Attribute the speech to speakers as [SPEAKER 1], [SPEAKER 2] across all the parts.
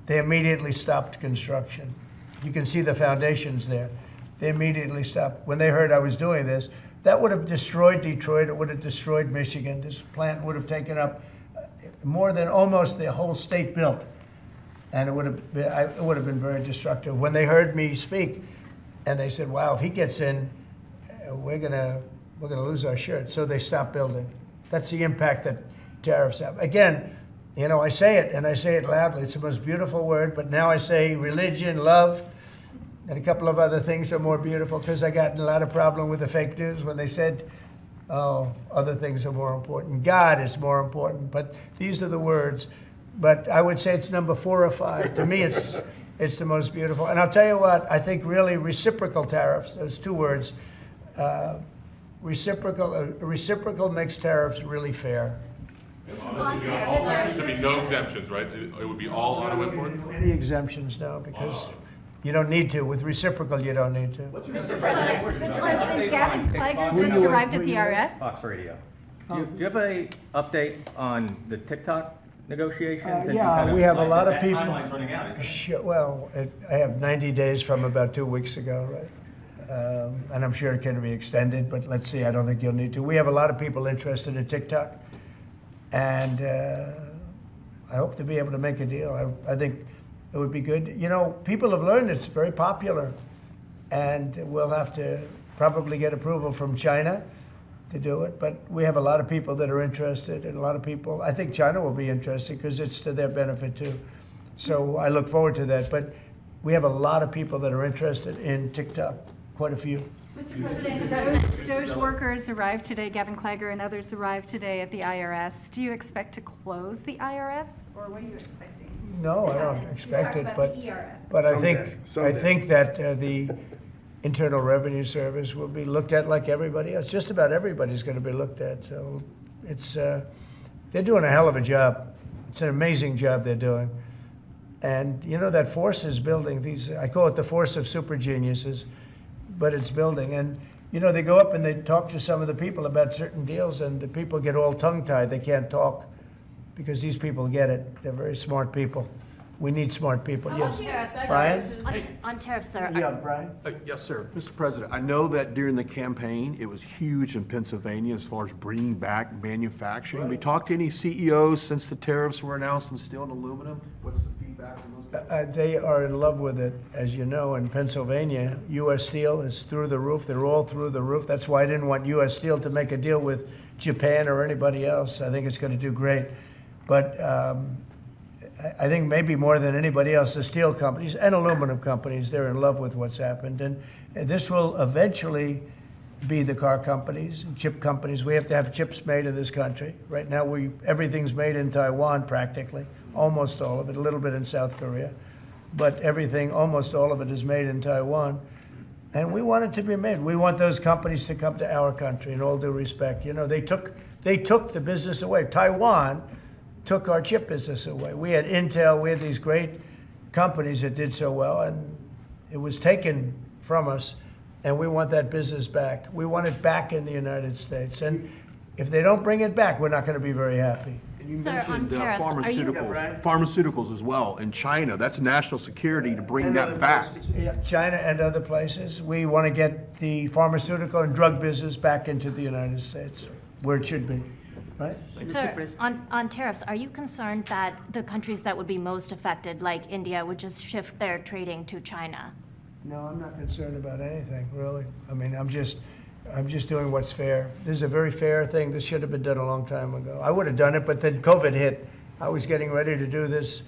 [SPEAKER 1] they immediately stopped construction. You can see the foundations there. They immediately stopped. When they heard I was doing this, that would have destroyed Detroit. It would have destroyed Michigan. This plant would have taken up more than almost the whole state built. And it would have been very destructive. When they heard me speak, and they said, wow, if he gets in, we're gonna lose our shirt. So they stopped building. That's the impact that tariffs have. Again, you know, I say it, and I say it loudly. It's the most beautiful word, but now I say religion, love, and a couple of other things are more beautiful, because I got in a lot of problem with the fake news when they said, oh, other things are more important. God is more important, but these are the words. But I would say it's number 4 or 5. To me, it's the most beautiful. And I'll tell you what, I think really reciprocal tariffs, those 2 words, reciprocal makes tariffs really fair.
[SPEAKER 2] There'd be no exemptions, right? It would be all auto imports?
[SPEAKER 1] Any exemptions now, because you don't need to. With reciprocal, you don't need to.
[SPEAKER 3] Mr. President, Gavin Clegg just arrived at the IRS.
[SPEAKER 4] Fox Radio. Do you have a update on the TikTok negotiations?
[SPEAKER 1] Yeah, we have a lot of people.
[SPEAKER 4] Timeline's running out, isn't it?
[SPEAKER 1] Sure, well, I have 90 days from about 2 weeks ago, right? And I'm sure it can be extended, but let's see, I don't think you'll need to. We have a lot of people interested in TikTok, and I hope to be able to make a deal. I think it would be good. You know, people have learned it's very popular, and we'll have to probably get approval from China to do it, but we have a lot of people that are interested, and a lot of people, I think China will be interested because it's to their benefit too. So I look forward to that, but we have a lot of people that are interested in TikTok, quite a few.
[SPEAKER 3] Mr. President, Doge workers arrived today, Gavin Clegg and others arrived today at the IRS. Do you expect to close the IRS, or what are you expecting?
[SPEAKER 1] No, I don't expect it, but I
[SPEAKER 5] Someday.
[SPEAKER 1] think that the Internal Revenue Service will be looked at like everybody else. Just about everybody's going to be looked at. So it's they're doing a hell of a job. It's an amazing job they're doing. And you know, that force is building. I call it the force of super geniuses, but it's building. And you know, they go up and they talk to some of the people about certain deals, and the people get all tongue-tied. They can't talk because these people get it. They're very smart people. We need smart people. Yes, Brian.
[SPEAKER 6] On tariffs, sir.
[SPEAKER 1] Yeah, Brian.
[SPEAKER 5] Yes, sir. Mr. President, I know that during the campaign, it was huge in Pennsylvania as far as bringing back manufacturing. Have we talked to any CEOs since the tariffs were announced on steel and aluminum? What's the feedback from those?
[SPEAKER 1] They are in love with it. As you know, in Pennsylvania, U.S. Steel is through the roof. They're all through the roof. That's why I didn't want U.S. Steel to make a deal with Japan or anybody else. I think it's going to do great. But I think maybe more than anybody else, the steel companies and aluminum companies, they're in love with what's happened. And this will eventually be the car companies and chip companies. We have to have chips made in this country. Right now, everything's made in Taiwan practically, almost all of it, a little bit in South Korea. But everything, almost all of it is made in Taiwan. And we want it to be made. We want those companies to come to our country in all due respect. You know, they took the business away. Taiwan took our chip business away. We had Intel, we had these great companies that did so well, and it was taken from us, and we want that business back. We want it back in the United States. And if they don't bring it back, we're not going to be very happy.
[SPEAKER 5] And you
[SPEAKER 6] Sir, on
[SPEAKER 5] mentioned
[SPEAKER 6] tariffs, are you-
[SPEAKER 5] pharmaceuticals as well in China. That's national security to bring that back.
[SPEAKER 1] Yeah, China and other places. We want to get the pharmaceutical and drug business back into the United States, where it should be. Right?
[SPEAKER 6] Sir, on tariffs, are you concerned that the countries that would be most affected, like India, would just shift their trading to China?
[SPEAKER 1] No, I'm not concerned about anything, really. I mean, I'm just doing what's fair. This is a very fair thing. This should have been done a long time ago. I would have done it, but then COVID hit. I was getting ready to do this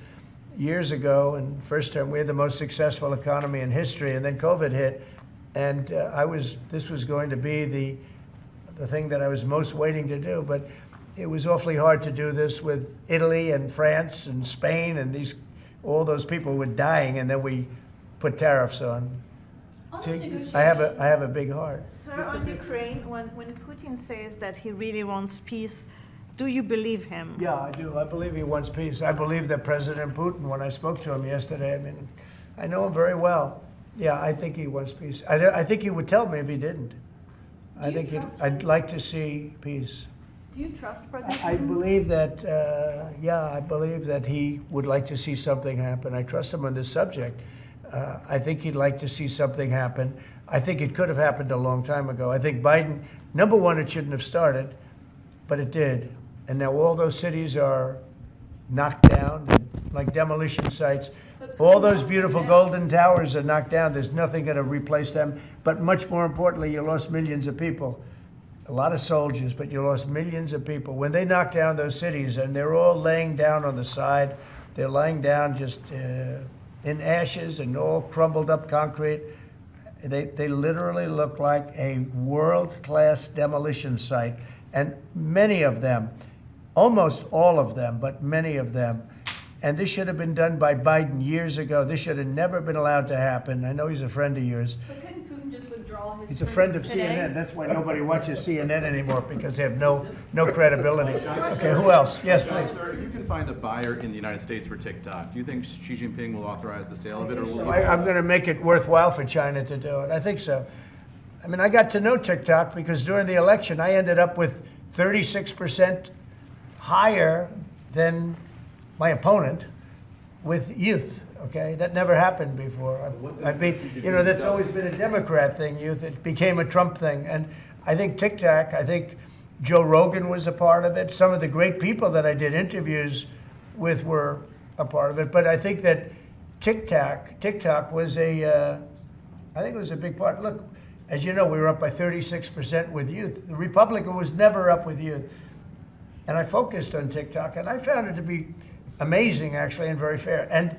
[SPEAKER 1] years ago, and first term we had the most successful economy in history, and then COVID hit, and this was going to be the thing that I was most waiting to do, but it was awfully hard to do this with Italy and France and Spain, and all those people were dying, and then we put tariffs on. See, I have a big heart.
[SPEAKER 7] Sir, on Ukraine, when Putin says that he really wants peace, do you believe him?
[SPEAKER 1] Yeah, I do. I believe he wants peace. I believe that President Putin, when I spoke to him yesterday, I mean, I know him very well. Yeah, I think he wants peace. I think he would tell me if he didn't. I'd like to see peace.
[SPEAKER 8] Do you trust President
[SPEAKER 1] I
[SPEAKER 8] Putin?
[SPEAKER 1] believe that, I believe that he would like to see something happen. I trust him on this subject. I think he'd like to see something happen. I think it could have happened a long time ago. I think Biden, number one, it shouldn't have started, but it did. And now all those cities are knocked down, like demolition sites. All those beautiful golden towers are knocked down. There's nothing going to replace them. But much more importantly, you lost millions of people. A lot of soldiers, but you lost millions of people. When they knocked down those cities, and they're all laying down on the side, they're lying down just in ashes and all crumbled up concrete. They literally look like a world-class demolition site. And many of them, almost all of them, but many of them, and this should have been done by Biden years ago. This should have never been allowed to happen. I know he's a friend of yours.
[SPEAKER 8] But couldn't Putin just withdraw his
[SPEAKER 1] He's a friend of
[SPEAKER 8] troops today?
[SPEAKER 1] CNN. That's why nobody watches CNN anymore, because they have no credibility. Okay, who else? Yes, please.
[SPEAKER 9] Sir, if you can find a buyer in the United States for TikTok, do you think Xi Jinping will authorize the sale of it, or will he?
[SPEAKER 1] I'm going to make it worthwhile for China to do it. I think so. I mean, I got to know TikTok because during the election, I ended up with 36% higher than my opponent with youth. Okay, that never happened before. I mean, that's always been a Democrat thing, youth. It became a Trump thing. And I think TikTok, I think Joe Rogan was a part of it. Some of the great people that I did interviews with were a part of it. But I think that TikTok was I think it was a big part. Look, as you know, we were up by 36% with youth. The Republican was never up with youth. And I focused on TikTok, and I found it to be amazing, actually, and very fair. And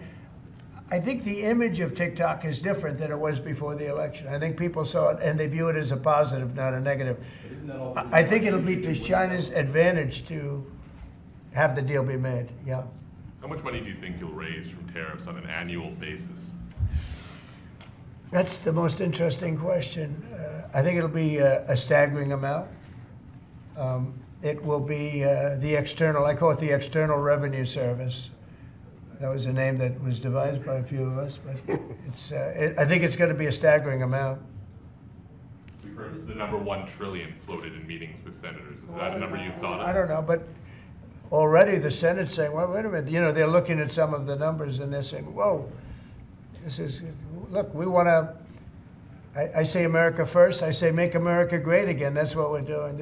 [SPEAKER 1] I think the image of TikTok is different than it was before the election. I think people saw it, and they view it as a positive, not a negative. I think it'll be to China's advantage to have the deal be made, yeah.
[SPEAKER 2] How much money do you think you'll raise from tariffs on an annual basis?
[SPEAKER 1] That's the most interesting question. I think it'll be a staggering amount. It will be the external, I call it the External Revenue Service. That was a name that was devised by a few of us, but I think it's going to be a staggering amount.
[SPEAKER 2] We've heard the number 1 trillion floated in meetings with senators. Is that a number you've thought of?
[SPEAKER 1] I don't know, but already the Senate's saying, well, wait a minute, they're looking at some of the numbers and they're saying, whoa, look, we want to, I say America first, I say make America great again. That's what we're doing.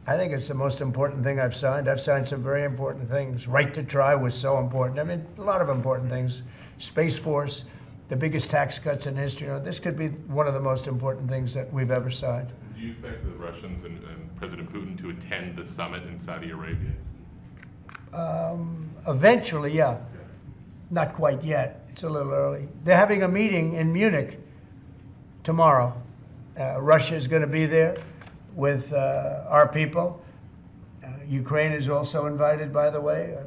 [SPEAKER 1] I think it's the most important thing I've signed. I've signed some very important things. Right to try was so important. I mean, a lot of important things. Space Force, the biggest tax cuts in history. This could be one of the most important things that we've ever signed.
[SPEAKER 2] Do you expect the Russians and President Putin to attend the summit in Saudi Arabia?
[SPEAKER 1] Eventually, yeah. Not quite yet. It's a little early. They're having a meeting in Munich tomorrow. Russia is going to be there with our people. Ukraine is also invited, by the way.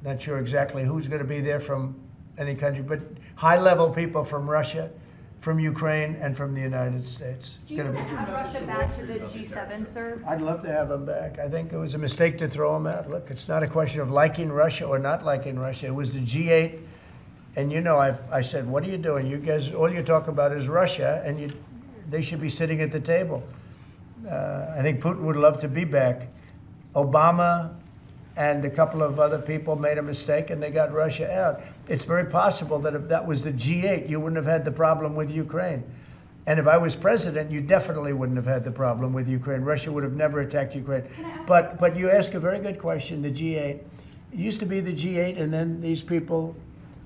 [SPEAKER 1] Not sure exactly who's going to be there from any country, but high-level people from Russia, from Ukraine, and from the United States.
[SPEAKER 8] Do you want to add Russia back to the G7, sir?
[SPEAKER 1] I'd love to have them back. I think it was a mistake to throw them out. Look, it's not a question of liking Russia or not liking Russia. It was the G8, and I said, what are you doing? You guys, all you talk about is Russia, and they should be sitting at the table. I think Putin would love to be back. Obama and a couple of other people made a mistake and they got Russia out. It's very possible that if that was the G8, you wouldn't have had the problem with Ukraine. And if I was president, you definitely wouldn't have had the problem with Ukraine. Russia would have never attacked Ukraine. But you ask a very good question, the G8. It used to be the G8 and then these people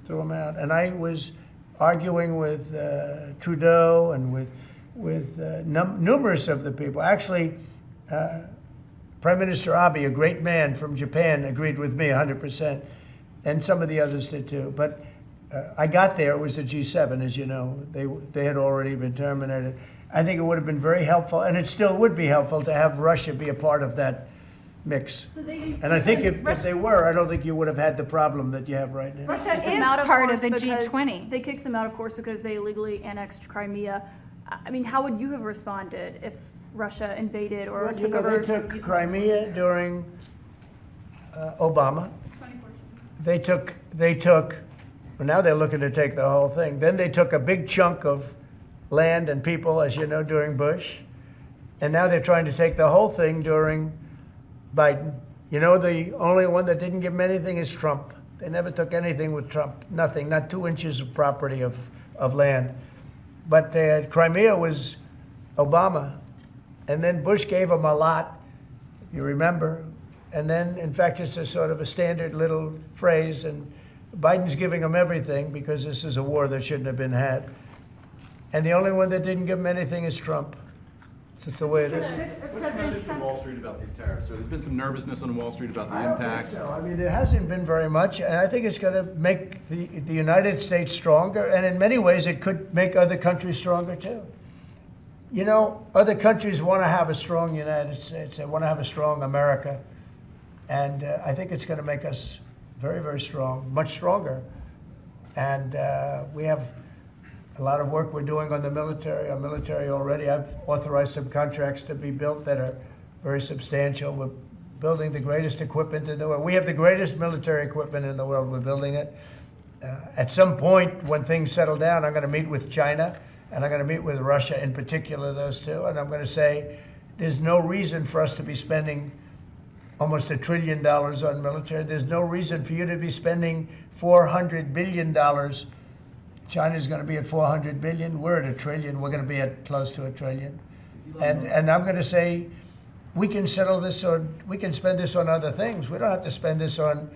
[SPEAKER 1] threw them out. And I was arguing with Trudeau and with numerous of the people. Actually, Prime Minister Abe, a great man from Japan, agreed with me 100%, and some of the others did too. But I got there, it was the G7, as you know. They had already been terminated. I think it would have been very helpful, and it still would be helpful to have Russia be a part of that mix. And I think if they were, I don't think you would have had the problem that you have right now.
[SPEAKER 3] Russia
[SPEAKER 8] Kicked them
[SPEAKER 3] is
[SPEAKER 8] out,
[SPEAKER 3] part
[SPEAKER 8] course,
[SPEAKER 3] of the
[SPEAKER 8] because
[SPEAKER 3] G20.
[SPEAKER 8] They kicked them out, of course, because they illegally annexed Crimea. I mean, how would you have responded if Russia invaded or took over?
[SPEAKER 1] They took Crimea during Obama. They took, well, now they're looking to take the whole thing. Then they took a big chunk of land and people, as you know, during Bush. And now they're trying to take the whole thing during Biden. You know, the only one that didn't give him anything is Trump. They never took anything with Trump, nothing, not 2 inches of property of land. But Crimea was Obama. And then Bush gave him a lot, if you remember. And then, in fact, it's a sort of a standard little phrase. And Biden's giving him everything because this is a war that shouldn't have been had. And the only one that didn't give him anything is Trump. It's just the way it is.
[SPEAKER 9] What's your message from Wall Street about these tariffs? So there's been some nervousness on Wall Street about the impact.
[SPEAKER 1] So, I mean, there hasn't been very much, and I think it's going to make the United States stronger, and in many ways it could make other countries stronger too. You know, other countries want to have a strong United States. They want to have a strong America, and I think it's going to make us very, very strong, much stronger. And we have a lot of work we're doing on the military. Our military already, I've authorized some contracts to be built that are very substantial. We're building the greatest equipment in the world. We have the greatest military equipment in the world. We're building it. At some point, when things settle down, I'm going to meet with China, and I'm going to meet with Russia in particular, those two, and I'm going to say there's no reason for us to be spending almost $1 trillion on military. There's no reason for you to be spending $400 billion. China's going to be at 400 billion. We're at $1 trillion. We're going to be at close to $1 trillion. And I'm going to say we can settle this on, we can spend this on other things. We don't have to spend this on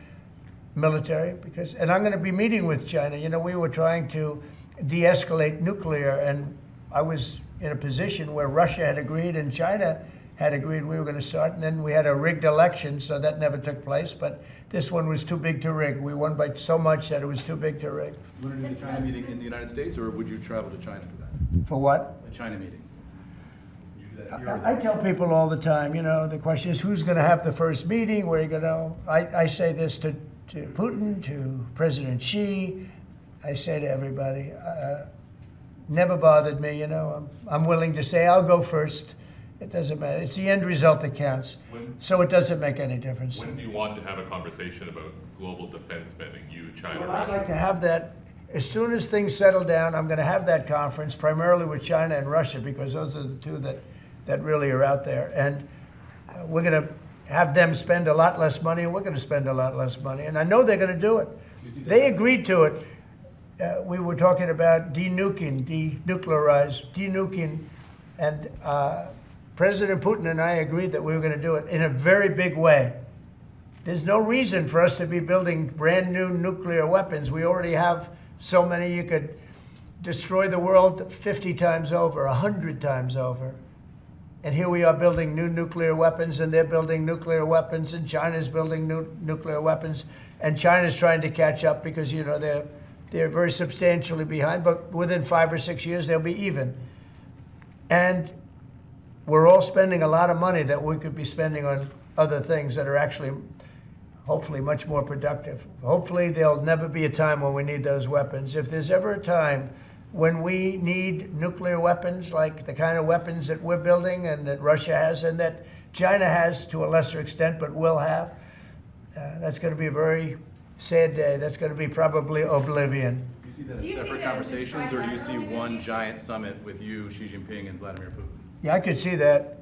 [SPEAKER 1] military because, and I'm going to be meeting with China. You know, we were trying to de-escalate nuclear, and I was in a position where Russia had agreed and China had agreed we were going to start, and then we had a rigged election, so that never took place. But this one was too big to rig. We won by so much that it was too big to rig.
[SPEAKER 9] You want to do the China meeting in the United States, or would you travel to China for that?
[SPEAKER 1] For what?
[SPEAKER 9] The China meeting? Would you do that here or
[SPEAKER 1] I
[SPEAKER 9] there?
[SPEAKER 1] tell people all the time, you know, the question is who's going to have the first meeting, where are you going to, I say this to Putin, to President Xi, I say to everybody, never bothered me, you know, I'm willing to say I'll go first. It doesn't matter. It's the end result that counts. So it doesn't make any difference.
[SPEAKER 2] When do you want to have a conversation about global defense spending, you, China,
[SPEAKER 1] Well, I'd like
[SPEAKER 2] Russia?
[SPEAKER 1] to have that, as soon as things settle down, I'm going to have that conference, primarily with China and Russia, because those are the two that really are out there. And we're going to have them spend a lot less money, and we're going to spend a lot less money. And I know they're going to do it. They agreed to it. We were talking about denuking, denuclearizing, and President Putin and I agreed that we were going to do it in a very big way. There's no reason for us to be building brand new nuclear weapons. We already have so many you could destroy the world 50 times over, 100 times over. And here we are building new nuclear weapons, and they're building nuclear weapons, and China's building new nuclear weapons, and China's trying to catch up because, you know, they're very substantially behind, but within 5 or 6 years they'll be even. And we're all spending a lot of money that we could be spending on other things that are actually, hopefully, much more productive. Hopefully, there'll never be a time when we need those weapons. If there's ever a time when we need nuclear weapons, like the kind of weapons that we're building and that Russia has and that China has to a lesser extent, but will have, that's going to be a very sad day. That's going to be probably oblivion.
[SPEAKER 9] Do you see that as separate conversations, or do you see one giant summit with you, Xi Jinping, and Vladimir Putin?
[SPEAKER 1] Yeah, I could see that.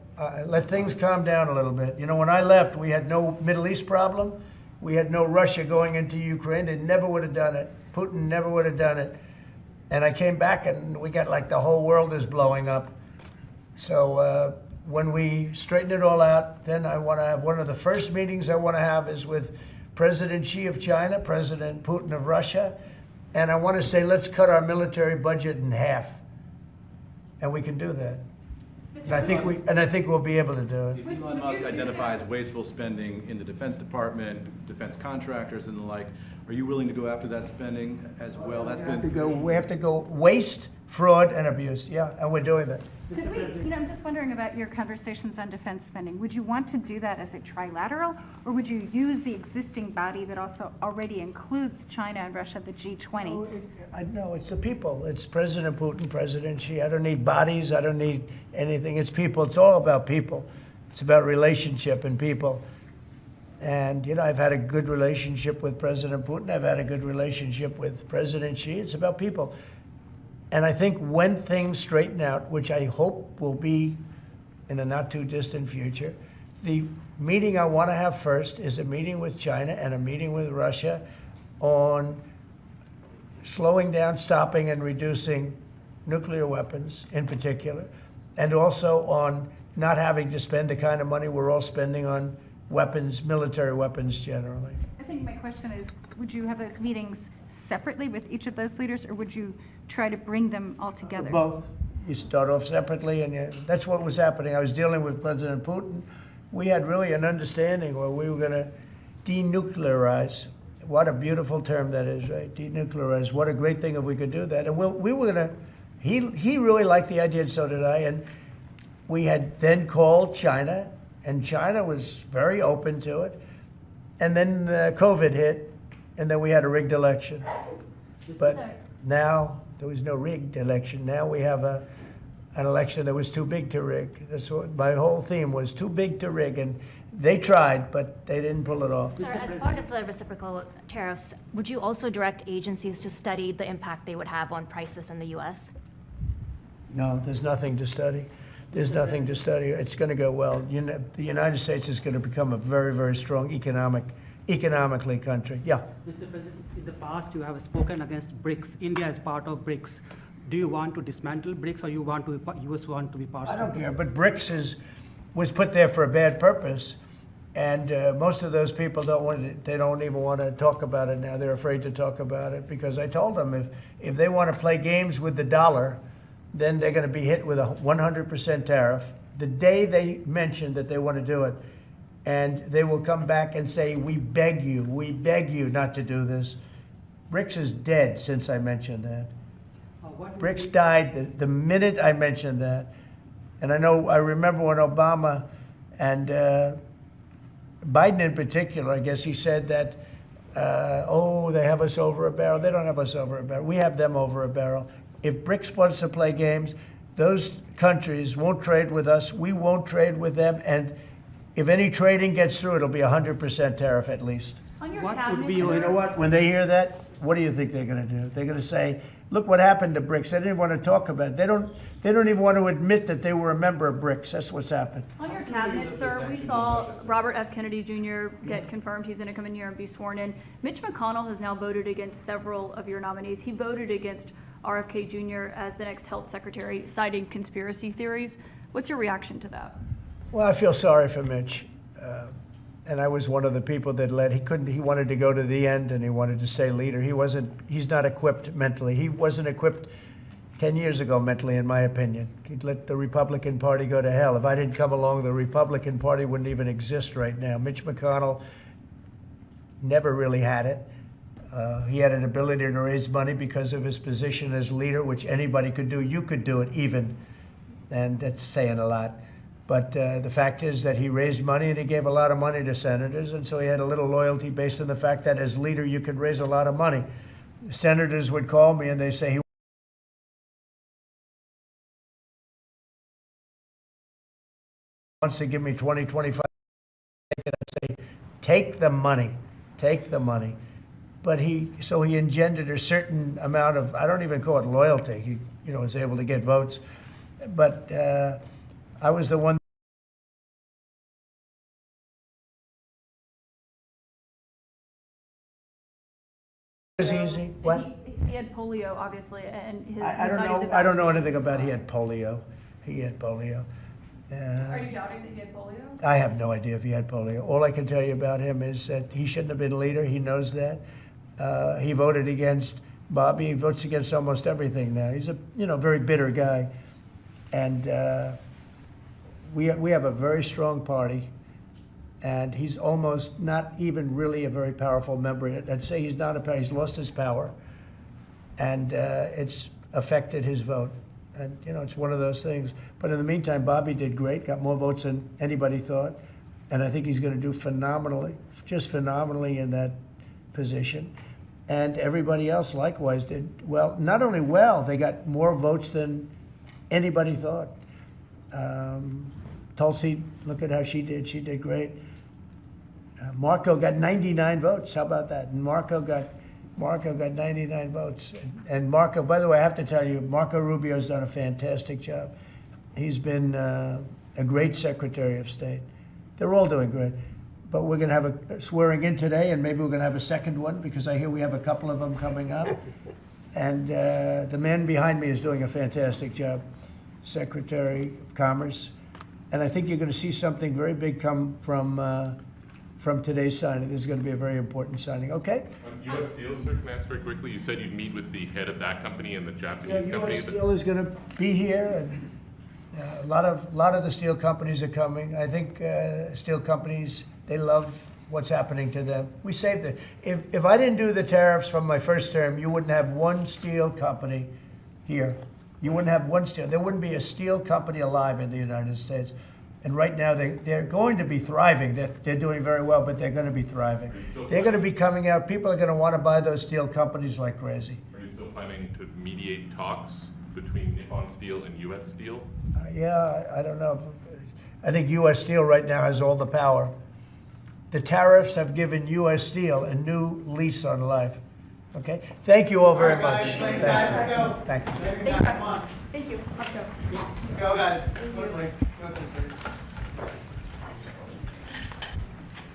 [SPEAKER 1] Let things calm down a little bit. You know, when I left, we had no Middle East problem. We had no Russia going into Ukraine. They never would have done it. Putin never would have done it. And I came back and we got like the whole world is blowing up. So when we straighten it all out, then I want to have one of the first meetings I want to have is with President Xi of China, President Putin of Russia. And I want to say, let's cut our military budget in half. And we can do that. And I think we'll be able to do it.
[SPEAKER 9] If Elon Musk identifies wasteful spending in the Defense Department, defense contractors and the like, are you willing to go after that spending as well? That's been
[SPEAKER 1] We have to go waste, fraud, and abuse. Yeah, and we're doing that.
[SPEAKER 3] Could we, you know, I'm just wondering about your conversations on defense spending. Would you want to do that as a trilateral, or would you use the existing body that also already includes China and Russia, the G20?
[SPEAKER 1] No, it's the people. It's President Putin, President Xi. I don't need bodies. I don't need anything. It's people. It's all about people. It's about relationship and people. And, you know, I've had a good relationship with President Putin. I've had a good relationship with President Xi. It's about people. And I think when things straighten out, which I hope will be in the not too distant future, the meeting I want to have first is a meeting with China and a meeting with Russia on slowing down, stopping, and reducing nuclear weapons in particular, and also on not having to spend the kind of money we're all spending on weapons, military weapons generally.
[SPEAKER 3] I think my question is, would you have those meetings separately with each of those leaders, or would you try to bring them all together?
[SPEAKER 1] Both. You start off separately, and that's what was happening. I was dealing with President Putin. We had really an understanding where we were going to denuclearize. What a beautiful term that is, right? Denuclearize. What a great thing if we could do that. And we were going to, he really liked the idea, and so did I. And we had then called China, and China was very open to it. And then COVID hit, and then we had a rigged election. But now there was no rigged election. Now we have an election that was too big to rig. That's what my whole theme was, too big to rig. And they tried, but they didn't pull it off.
[SPEAKER 6] Sir, as part of the reciprocal tariffs, would you also direct agencies to study the impact they would have on prices in the U.S.?
[SPEAKER 1] No, there's nothing to study. There's nothing to study. It's going to go well. The United States is going to become a very, very strong economically country. Yeah.
[SPEAKER 10] Mr. President, in the past you have spoken against BRICS. India is part of BRICS. Do you want to dismantle BRICS, or you want to? US want to be part of?
[SPEAKER 1] I don't care, but BRICS was put there for a bad purpose, and most of those people don't want it. They don't even want to talk about it now. They're afraid to talk about it because I told them if they want to play games with the dollar, then they're going to be hit with a 100% tariff the day they mention that they want to do it. And they will come back and say, we beg you not to do this. BRICS is dead since I mentioned that. BRICS died the minute I mentioned that. And I remember when Obama and Biden in particular, I guess he said that, they have us over a barrel. They don't have us over a barrel. We have them over a barrel. If BRICS wants to play games, those countries won't trade with us. We won't trade with them. And if any trading gets through, it'll be 100% tariff at least.
[SPEAKER 8] On your
[SPEAKER 10] What would
[SPEAKER 8] cabinet,
[SPEAKER 10] be your-
[SPEAKER 8] sir,
[SPEAKER 1] You know what? When they hear that, what do you think they're going to do? They're going to say, look what happened to BRICS. They didn't want to talk about it. They don't even want to admit that they were a member of BRICS. That's what's happened.
[SPEAKER 8] On your cabinet, sir, we saw Robert F. Kennedy Jr. get confirmed. He's going to come in here and be sworn in. Mitch McConnell has now voted against several of your nominees. He voted against RFK Jr. as the next health secretary, citing conspiracy theories. What's your reaction to that?
[SPEAKER 1] Well, I feel sorry for Mitch. And I was one of the people that led. He wanted to go to the end and he wanted to stay leader. He's not equipped mentally. He wasn't equipped 10 years ago mentally, in my opinion. He'd let the Republican Party go to hell. If I didn't come along, the Republican Party wouldn't even exist right now. Mitch McConnell never really had it. He had an ability to raise money because of his position as leader, which anybody could do. You could do it even, and that's saying a lot. But the fact is that he raised money and he gave a lot of money to senators, and so he had a little loyalty based on the fact that as leader you could raise a lot of money. Senators would call me and they say he wants to give me 20, 25. I'd say, take the money. But he engendered a certain amount of, I don't even call it loyalty. He was able to get votes. But I was the one. It was easy. What?
[SPEAKER 8] He had polio, obviously, and his.
[SPEAKER 1] I don't know. I don't know anything about. He had polio.
[SPEAKER 8] Are you doubting that he had polio?
[SPEAKER 1] I have no idea if he had polio. All I can tell you about him is that he shouldn't have been leader. He knows that. He voted against Bobby. He votes against almost everything now. He's a very bitter guy, and we have a very strong party. And he's almost not even really a very powerful member. I'd say he's not he's lost his power, and it's affected his vote. And it's one of those things. But in the meantime, Bobby did great, got more votes than anybody thought, and I think he's going to do phenomenally, just phenomenally in that position. And everybody else likewise did well. Not only well, they got more votes than anybody thought. Tulsi, look at how she did. She did great. Marco got 99 votes. How about that? And Marco got 99 votes. And Marco, by the way, I have to tell you, Marco Rubio's done a fantastic job. He's been a great Secretary of State. They're all doing great. But we're going to have a swearing in today, and maybe we're going to have a second one, because I hear we have a couple of them coming up. And the man behind me is doing a fantastic job, Secretary of Commerce. And I think you're going to see something very big come from today's signing. This is going to be a very important signing. Okay?
[SPEAKER 2] On U.S. Steel, sir, can I ask very quickly? You said you'd meet with the head of that company and the Japanese company.
[SPEAKER 1] U.S. Steel is going to be here, and a lot of the steel companies are coming. I think steel companies, they love what's happening to them. We saved it. If I didn't do the tariffs from my first term, you wouldn't have one steel company here. You wouldn't have one steel. There wouldn't be a steel company alive in the United States. And right now, they're going to be thriving. They're doing very well, but they're going to be thriving. They're going to be coming out. People are going to want to buy those steel companies like crazy.
[SPEAKER 2] Are you still planning to mediate talks between Nippon Steel and U.S. Steel?
[SPEAKER 1] Yeah, I don't know. I think U.S. Steel right now has all the power. The tariffs have given U.S. Steel a new lease on life. Okay? Thank you all very much. Thank you. Thank you.
[SPEAKER 8] Thank you. Let's go.
[SPEAKER 11] Let's go, guys. Quickly.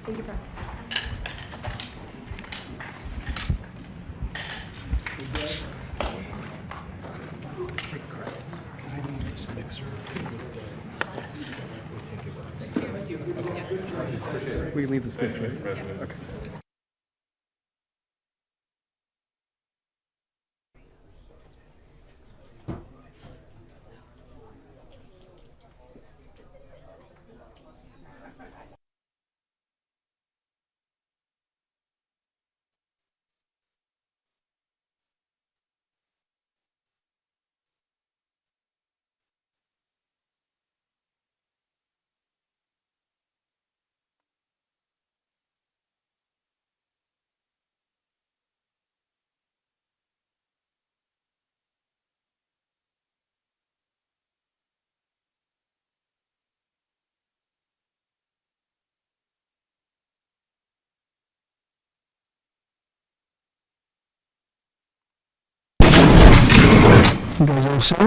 [SPEAKER 8] Thank you, press.
[SPEAKER 5] We can leave the stage, right?
[SPEAKER 2] President.
[SPEAKER 5] Okay.
[SPEAKER 1] You guys all set?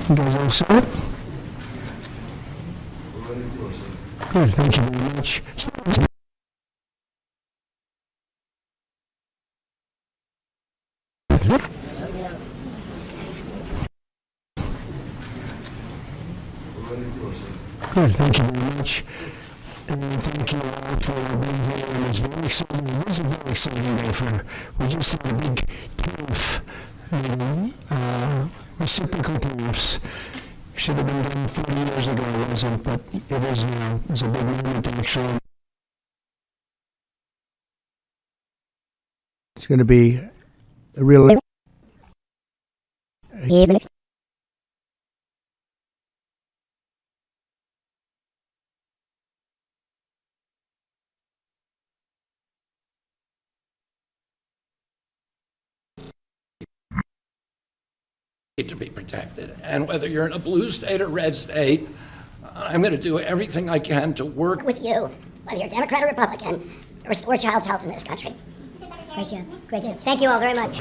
[SPEAKER 1] You guys all set? Good, thank you very much. Good, thank you very much. And thank you all for being here. And it's very exciting. It was a very exciting day for, we just had a big tariff meeting, reciprocal tariffs. Should have been done 40 years ago, it wasn't, but it is now. It's a big moment actually. It's going to be a real
[SPEAKER 12] to be protected. And whether you're in a blue state or red state, I'm going to do everything I can to work
[SPEAKER 13] with you, whether you're Democrat or Republican, to restore child's health in this country. Great job. Great job. Thank you all very much.